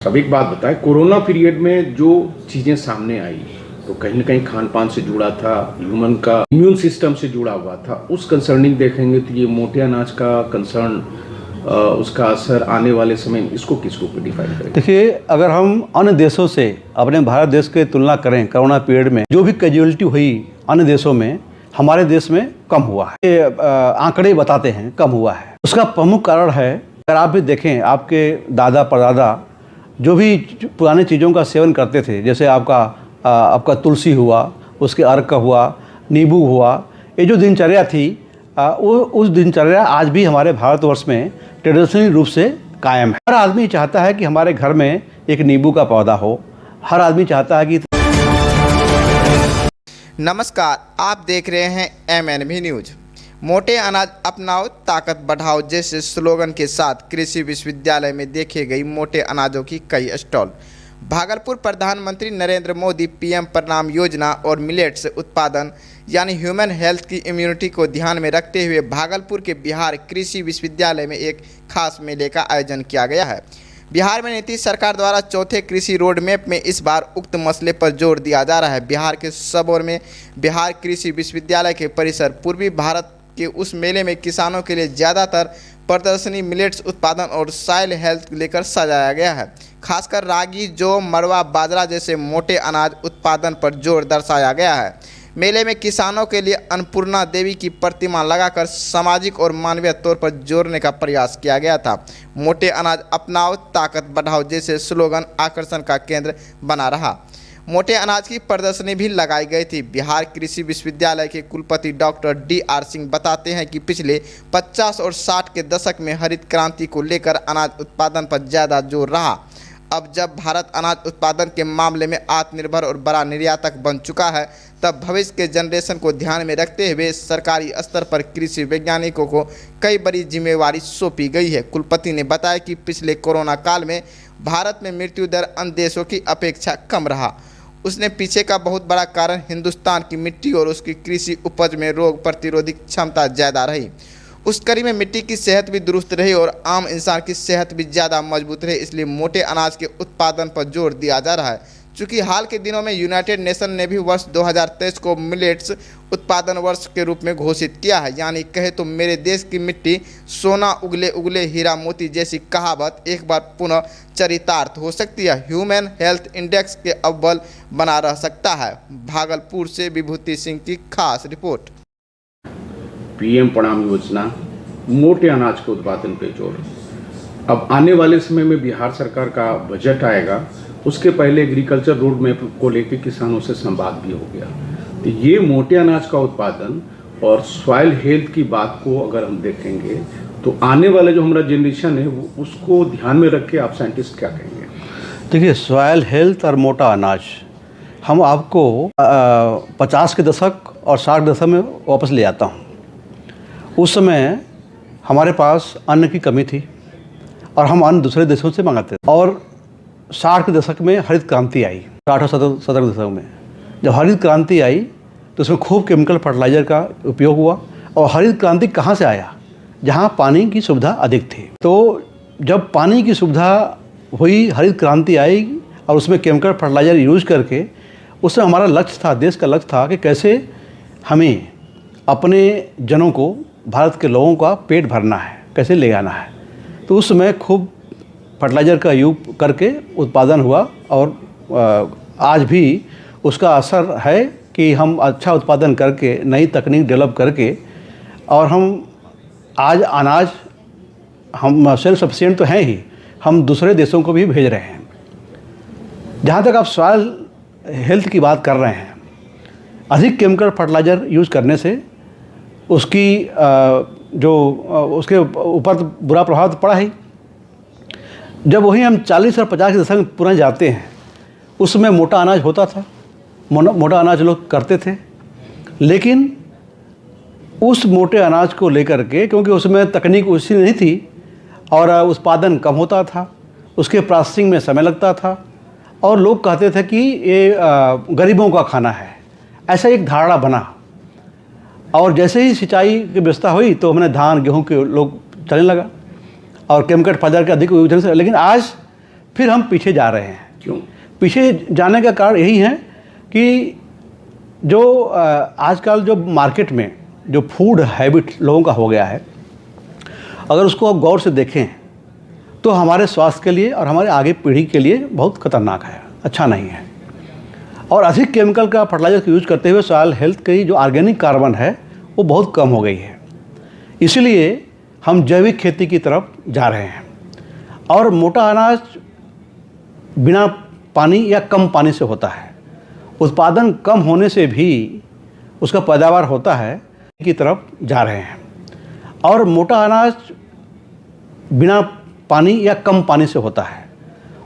अब एक बात बताएं, कोरोना पीरियड में जो चीज़ें सामने आई तो कहीं ना कहीं खान पान से जुड़ा था, ह्यूमन का इम्यून सिस्टम से जुड़ा हुआ था। उस कंसर्निंग देखेंगे तो ये मोटे अनाज का कंसर्न, उसका असर आने वाले समय में इसको किस रूप में डिफाइन करें? देखिए, अगर हम अन्य देशों से अपने भारत देश की तुलना करें, कोरोना पीरियड में जो भी कैजुअलिटी हुई अन्य देशों में, हमारे देश में कम हुआ है। ये आंकड़े बताते हैं कम हुआ है। उसका प्रमुख कारण है, अगर आप भी देखें, आपके दादा परदादा जो भी पुरानी चीज़ों का सेवन करते थे, जैसे आपका तुलसी हुआ, उसके अर्क का हुआ, नींबू हुआ, ये जो दिनचर्या थी वो उस दिनचर्या आज भी हमारे भारतवर्ष में ट्रेडिशनल रूप से कायम है। हर आदमी चाहता है कि हमारे घर में एक नींबू का पौधा हो। हर आदमी चाहता है कि नमस्कार, आप देख रहे हैं MNV न्यूज। मोटे अनाज अपनाओ, ताकत बढ़ाओ जैसे स्लोगन के साथ कृषि विश्वविद्यालय में देखे गई मोटे अनाजों की कई स्टॉल। भागलपुर प्रधानमंत्री नरेंद्र मोदी PM प्रणाम योजना और मिलेट्स उत्पादन यानी ह्यूमन हेल्थ की इम्यूनिटी को ध्यान में रखते हुए भागलपुर के बिहार कृषि विश्वविद्यालय में एक खास मेले का आयोजन किया गया है। बिहार में नीतीश सरकार द्वारा चौथे कृषि रोड मैप में इस बार उक्त मसले पर जोर दिया जा रहा है। बिहार के सबौर में बिहार कृषि विश्वविद्यालय के परिसर पूर्वी भारत के उस मेले में किसानों के लिए ज़्यादातर प्रदर्शनी मिलेट्स उत्पादन और सॉइल हेल्थ लेकर सजाया गया है। खासकर रागी, जौ, मड़वा, बाजरा जैसे मोटे अनाज उत्पादन पर जोर दर्शाया गया है। मेले में किसानों के लिए अन्नपूर्णा देवी की प्रतिमा लगाकर सामाजिक और मानवीय तौर पर जोड़ने का प्रयास किया गया था। मोटे अनाज अपनाओ, ताकत बढ़ाओ जैसे स्लोगन आकर्षण का केंद्र बना रहा। मोटे अनाज की प्रदर्शनी भी लगाई गई थी। बिहार कृषि विश्वविद्यालय के कुलपति डॉक्टर DR सिंह बताते हैं कि पिछले 50 और 60 के दशक में हरित क्रांति को लेकर अनाज उत्पादन पर ज़्यादा जोर रहा। अब जब भारत अनाज उत्पादन के मामले में आत्मनिर्भर और बड़ा निर्यातक बन चुका है, तब भविष्य के जनरेशन को ध्यान में रखते हुए सरकारी स्तर पर कृषि वैज्ञानिकों को कई बड़ी जिम्मेवारी सौंपी गई है। कुलपति ने बताया कि पिछले कोरोना काल में भारत में मृत्यु दर अन्य देशों की अपेक्षा कम रहा। उसने पीछे का बहुत बड़ा कारण हिंदुस्तान की मिट्टी और उसकी कृषि उपज में रोग प्रतिरोधी क्षमता ज़्यादा रही। उस कड़ी में मिट्टी की सेहत भी दुरुस्त रही और आम इंसान की सेहत भी ज़्यादा मजबूत रही। इसलिए मोटे अनाज के उत्पादन पर जोर दिया जा रहा है। चूँकि हाल के दिनों में यूनाइटेड नेशन ने भी वर्ष 2023 को मिलेट्स उत्पादन वर्ष के रूप में घोषित किया है। यानी कहे तो मेरे देश की मिट्टी सोना उगले उगले हीरा मोती जैसी कहावत एक बार पुनः चरितार्थ हो सकती है। ह्यूमन हेल्थ इंडेक्स के अव्वल बना रह सकता है। भागलपुर से विभूति सिंह की खास रिपोर्ट। PM प्रणाम योजना, मोटे अनाज के उत्पादन पे जोर। अब आने वाले समय में बिहार सरकार का बजट आएगा, उसके पहले एग्रीकल्चर रोड मैप को लेकर किसानों से संवाद भी हो गया। तो ये मोटे अनाज का उत्पादन और सॉइल हेल्थ की बात को अगर हम देखेंगे तो आने वाला जो हमारा जनरेशन है वो उसको ध्यान में रख के आप साइंटिस्ट क्या कहेंगे? देखिए, सॉइल हेल्थ और मोटा अनाज हम आपको 50 के दशक और 60 के दशक में वापस ले आता हूँ। उस समय हमारे पास अन्न की कमी थी और हम अन्न दूसरे देशों से मंगाते थे। और 60 के दशक में हरित क्रांति आई। 60 और 70 के दशक में जब हरित क्रांति आई तो उसमें खूब केमिकल फर्टिलाइज़र का उपयोग हुआ। और हरित क्रांति कहाँ से आया? जहाँ पानी की सुविधा अधिक थी। तो जब पानी की सुविधा हुई, हरित क्रांति आई और उसमें केमिकल फर्टिलाइज़र यूज करके, उसमें हमारा लक्ष्य था, देश का लक्ष्य था कि कैसे हमें अपने जनों को, भारत के लोगों का पेट भरना है, कैसे ले आना है। तो उस समय खूब फर्टिलाइज़र का यूज करके उत्पादन हुआ और आज भी उसका असर है कि हम अच्छा उत्पादन करके, नई तकनीक डेवलप करके, और हम आज अनाज हम सेल्फ सफिशिएंट तो हैं ही, हम दूसरे देशों को भी भेज रहे हैं। जहाँ तक आप सॉइल हेल्थ की बात कर रहे हैं, अधिक केमिकल फर्टिलाइज़र यूज़ करने से उसकी उसके ऊपर तो बुरा प्रभाव तो पड़ा ही। जब वही हम 40 और 50 के दशक में पुनः जाते हैं, उस समय मोटा अनाज होता था, मोटा अनाज लोग करते थे। लेकिन उस मोटे अनाज को लेकर के, क्योंकि उसमें तकनीक उसी नहीं थी और उत्पादन कम होता था, उसके प्रोसेसिंग में समय लगता था और लोग कहते थे कि ये गरीबों का खाना है, ऐसा एक धारणा बना। और जैसे ही सिंचाई की व्यवस्था हुई तो हमने धान गेहूं के लोग चलने लगा और केमिकल फर्टिलाइजर के अधिक यूज से। लेकिन आज फिर हम पीछे जा रहे हैं। क्यों? पीछे जाने का कारण यही है कि जो आजकल जो मार्केट में जो फूड हैबिट लोगों का हो गया है, अगर उसको आप गौर से देखें तो हमारे स्वास्थ्य के लिए और हमारे आगे पीढ़ी के लिए बहुत खतरनाक है, अच्छा नहीं है। और अधिक केमिकल का फर्टिलाइजर का यूज़ करते हुए सॉइल हेल्थ की जो ऑर्गेनिक कार्बन है वो बहुत कम हो गई है। इसलिए हम जैविक खेती की तरफ जा रहे हैं। और मोटा अनाज बिना पानी या कम पानी से होता है, उत्पादन कम होने से भी उसका पैदावार होता है की तरफ जा रहे हैं। और मोटा अनाज बिना पानी या कम पानी से होता है,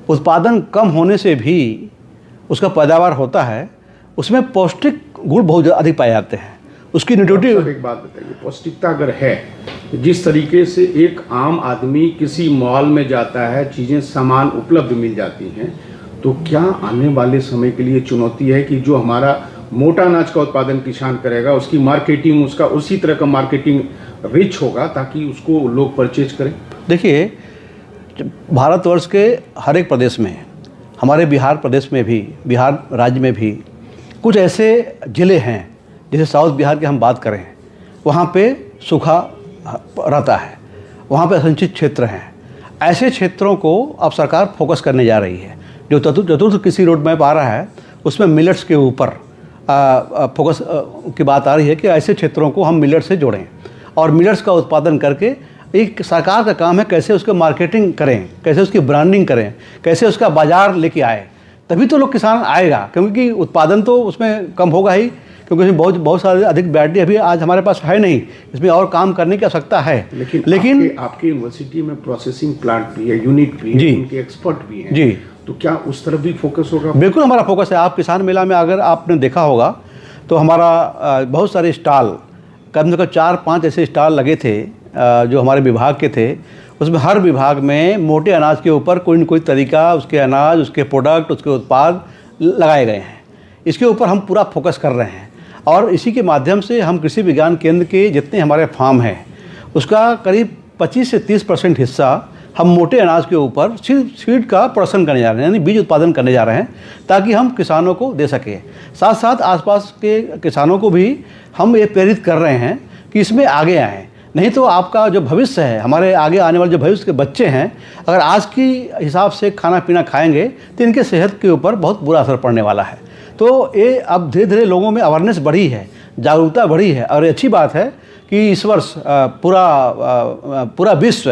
उत्पादन कम होने से भी उसका पैदावार होता है, उसमें पौष्टिक गुण बहुत अधिक पाए जाते हैं। उसकी न्यूट्रिटिव एक बात बताइए, पौष्टिकता अगर है, जिस तरीके से एक आम आदमी किसी मॉल में जाता है, चीज़ें सामान उपलब्ध मिल जाती हैं, तो क्या आने वाले समय के लिए चुनौती है कि जो हमारा मोटा अनाज का उत्पादन किसान करेगा उसकी मार्केटिंग, उसका उसी तरह का मार्केटिंग रिच होगा ताकि उसको लोग परचेज करें? देखिए, भारतवर्ष के हर एक प्रदेश में, हमारे बिहार प्रदेश में भी, बिहार राज्य में भी कुछ ऐसे ज़िले हैं, जैसे साउथ बिहार की हम बात करें, वहाँ पे सूखा रहता है, वहाँ पे असंचित क्षेत्र हैं। ऐसे क्षेत्रों को अब सरकार फोकस करने जा रही है। जो चतुर्थ कृषि रोड मैप आ रहा है उसमें मिलेट्स के ऊपर फोकस की बात आ रही है कि ऐसे क्षेत्रों को हम मिलेट्स से जोड़ें और मिलेट्स का उत्पादन करके एक सरकार का काम है कैसे उसका मार्केटिंग करें, कैसे उसकी ब्रांडिंग करें, कैसे उसका बाज़ार लेके आए, तभी तो लोग किसान आएगा। क्योंकि उत्पादन तो उसमें कम होगा ही, क्योंकि इसमें बहुत सारे अधिक वैरायटी अभी आज हमारे पास है नहीं, इसमें और काम करने की आवश्यकता है। लेकिन आपकी यूनिवर्सिटी में प्रोसेसिंग प्लांट भी है, यूनिट भी है, उनके एक्सपर्ट भी हैं जी, तो क्या उस तरफ भी फोकस होगा? बिल्कुल हमारा फोकस है। आप किसान मेला में अगर आपने देखा होगा तो हमारा बहुत सारे स्टॉल, कम से कम 4-5 ऐसे स्टॉल लगे थे जो हमारे विभाग के थे। उसमें हर विभाग में मोटे अनाज के ऊपर कोई न कोई तरीका, उसके अनाज, उसके प्रोडक्ट, उसके उत्पाद लगाए गए हैं। इसके ऊपर हम पूरा फोकस कर रहे हैं और इसी के माध्यम से हम कृषि विज्ञान केंद्र के जितने हमारे फार्म हैं उसका करीब 25 से 30% हिस्सा हम मोटे अनाज के ऊपर सीड का प्रोडक्शन करने जा रहे हैं, यानी बीज उत्पादन करने जा रहे हैं, ताकि हम किसानों को दे सकें। साथ साथ आसपास के किसानों को भी हम ये प्रेरित कर रहे हैं कि इसमें आगे आएँ। नहीं तो आपका जो भविष्य है, हमारे आगे आने वाले जो भविष्य के बच्चे हैं, अगर आज की हिसाब से खाना पीना खाएंगे तो इनके सेहत के ऊपर बहुत बुरा असर पड़ने वाला है। तो ये अब धीरे धीरे लोगों में अवेयरनेस बढ़ी है, जागरूकता बढ़ी है। और अच्छी बात है कि इस वर्ष पूरा विश्व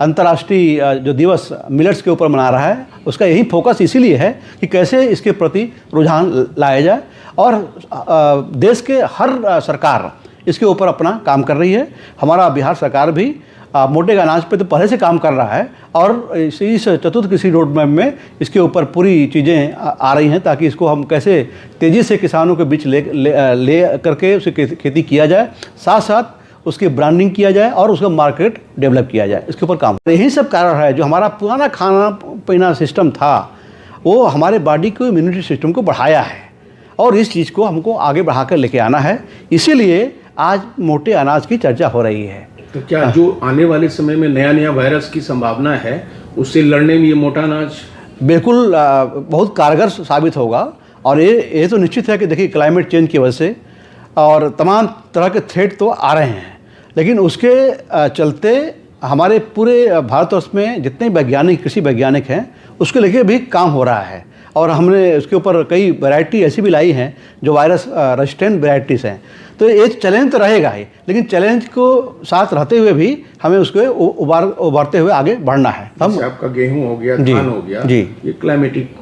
अंतर्राष्ट्रीय जो दिवस मिलेट्स के ऊपर मना रहा है, उसका यही फोकस इसीलिए है कि कैसे इसके प्रति रुझान लाया जाए। और देश के हर सरकार इसके ऊपर अपना काम कर रही है। हमारा बिहार सरकार भी मोटे अनाज पे तो पहले से काम कर रहा है और इस चतुर्थ कृषि रोड मैप में इसके ऊपर पूरी चीज़ें आ रही हैं, ताकि इसको हम कैसे तेज़ी से किसानों के बीच ले करके उसे खेती किया जाए, साथ साथ उसकी ब्रांडिंग किया जाए और उसका मार्केट डेवलप किया जाए। इसके ऊपर काम, यही सब कारण है। जो हमारा पुराना खाना पीना सिस्टम था वो हमारे बॉडी को, इम्यूनिटी सिस्टम को बढ़ाया है और इस चीज़ को हमको आगे बढ़ा कर लेके आना है। इसीलिए आज मोटे अनाज की चर्चा हो रही है। तो क्या जो आने वाले समय में नया वायरस की संभावना है उससे लड़ने में ये मोटा अनाज बिल्कुल बहुत कारगर साबित होगा। और ये तो निश्चित है कि देखिए, क्लाइमेट चेंज की वजह से और तमाम तरह के थ्रेट तो आ रहे हैं, लेकिन उसके चलते हमारे पूरे भारतवर्ष में जितने वैज्ञानिक, कृषि वैज्ञानिक हैं, उसके लेके भी काम हो रहा है। और हमने उसके ऊपर कई वैरायटी ऐसी भी लाई हैं जो वायरस रेजिस्टेंट वैरायटीज़ हैं। तो ये चैलेंज तो रहेगा ही, लेकिन चैलेंज को साथ रहते हुए भी हमें उसको उबारते हुए आगे बढ़ना है। हम आपका गेहूं हो गया, धान हो गया जी, ये क्लाइमेटिक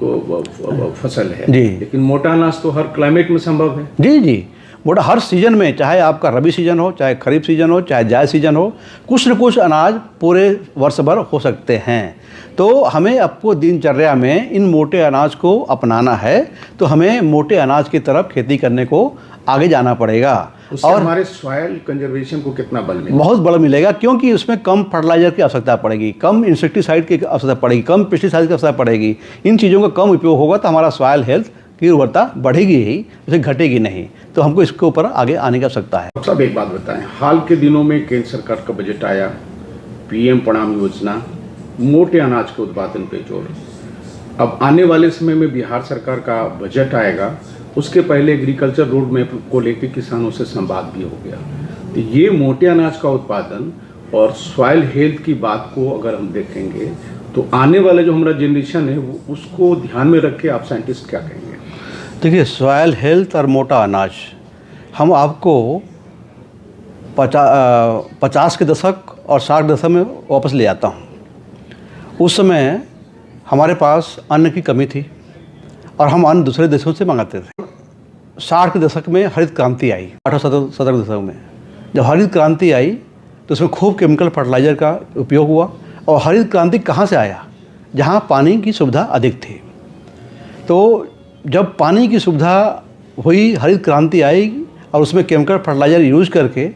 फसल है जी, लेकिन मोटा अनाज तो हर क्लाइमेट में संभव है। जी जी, मोटा हर सीजन में, चाहे आपका रबी सीजन हो, चाहे खरीफ सीजन हो, चाहे जायद सीजन हो, कुछ न कुछ अनाज पूरे वर्ष भर हो सकते हैं। तो हमें आपको दिनचर्या में इन मोटे अनाज को अपनाना है, तो हमें मोटे अनाज की तरफ खेती करने को आगे जाना पड़ेगा। और हमारे सॉइल कंजर्वेशन को कितना बल मिलेगा? बहुत बल मिलेगा, क्योंकि उसमें कम फर्टिलाइजर की आवश्यकता पड़ेगी, कम इंसेक्टिसाइड की आवश्यकता पड़ेगी, कम पेस्टिसाइड की आवश्यकता पड़ेगी। इन चीज़ों का कम उपयोग होगा तो हमारा सॉइल हेल्थ की उर्वरता बढ़ेगी ही, उसे घटेगी नहीं। तो हमको इसके ऊपर आगे आने की आवश्यकता है। सब एक बात बताएं, हाल के दिनों में केंद्र सरकार का बजट आया, पीएम प्रणाम योजना मोटे अनाज के उत्पादन पे जोर, अब आने वाले समय में बिहार सरकार का बजट आएगा, उसके पहले एग्रीकल्चर रोड मैप को लेकर किसानों से संवाद भी हो गया। तो ये मोटे अनाज का उत्पादन और सॉइल हेल्थ की बात को अगर हम देखेंगे तो आने वाला जो हमारा जनरेशन है वो उसको ध्यान में रख के आप साइंटिस्ट क्या कहेंगे? देखिए, सॉइल हेल्थ और मोटा अनाज हम आपको 50 के दशक और 60 के दशक में वापस ले आता हूँ। उस समय हमारे पास अन्न की कमी थी और हम अन्न दूसरे देशों से मंगाते थे। 60 के दशक में हरित क्रांति आई, 1870 के दशक में जब हरित क्रांति आई तो उसमें खूब केमिकल फर्टिलाइज़र का उपयोग हुआ। और हरित क्रांति कहाँ से आया? जहाँ पानी की सुविधा अधिक थी। तो जब पानी की सुविधा हुई, हरित क्रांति आई और उसमें केमिकल फर्टिलाइज़र यूज करके,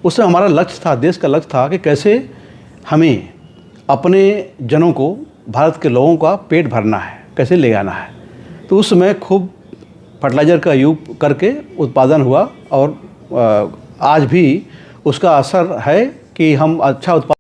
उसमें हमारा लक्ष्य था, देश का लक्ष्य था कि कैसे हमें अपने जनों को, भारत के लोगों का पेट भरना है, कैसे ले आना है। तो उस समय खूब फर्टिलाइज़र का यूज करके उत्पादन हुआ और आज भी उसका असर है कि हम अच्छा उत्पादन